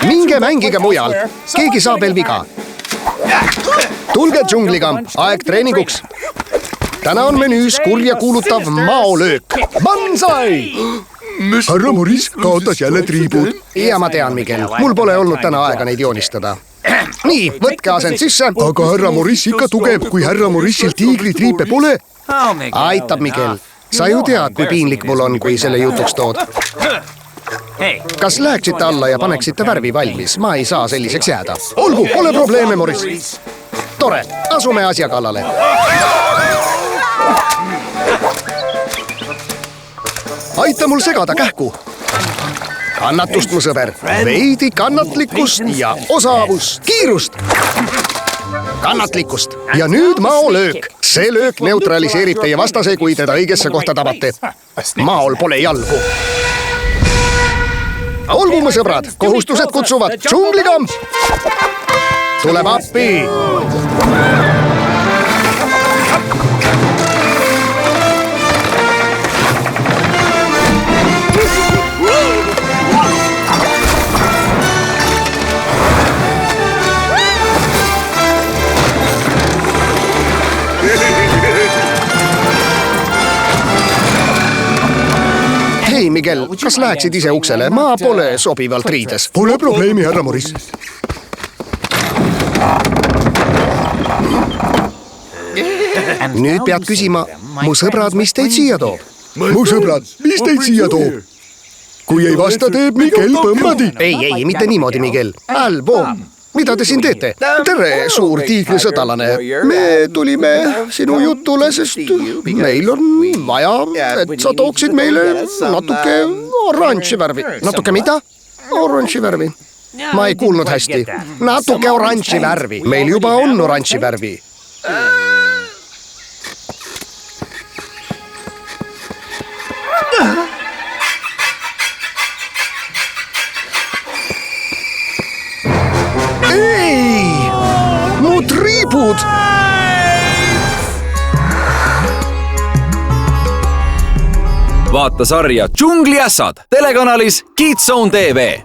minge mängige mujal, keegi saab veel viga. Tulge džunglikamp, aeg treeninguks. Täna on menüüs kurja kuulutav maolöök. Bansai! Härra Morris kaotas jälle triibud. Ja ma tean, Miguel, mul pole olnud täna aega neid joonistada. Nii, võtke asend sisse. Aga härra Morris ikka tugev, kui härra Morrisil tiigritriipe pole. Aitab, Miguel. Sa ju tead, kui piinlik mul on, kui selle jutuks tood. Kas läheksite alla ja paneksite värvi valmis? Ma ei saa selliseks jääda. Olgu, pole probleeme, Morris. Tore, asume asja kallale. Aita mul segada kähku. Kannatust, mu sõber. Veidi kannatlikkust ja osavust. Kiirust. Kannatlikkust. Ja nüüd maolöök. See löök neutraliseerib teie vastase, kui teda õigesse kohta tabate. Maol pole jalgu. Olgu, mu sõbrad, kohustused kutsuvad. Džunglikamp! Tuleb appi! Hei, Miguel, kas läheksid ise uksele? Ma pole sobivalt riides. Pole probleemi, härra Morris. Nüüd pead küsima, mu sõbrad, mis teid siia toob? Mu sõbrad, mis teid siia toob? Kui ei vasta, teeb Miguel põmmadi. Ei, mitte niimoodi, Miguel. Albo, mida te siin teete? Tere, suur tiigrisõdalane. Me tulime sinu jutule, sest meil on vaja, et sa tooksid meile natuke oranži värvi. Natuke mida? Oranži värvi. Ma ei kuulnud hästi. Natuke oranži värvi. Meil juba on oranži värvi. Ei! Mu triibud! Vaata sarja Džungliässad telekanalis Kids Zone TV.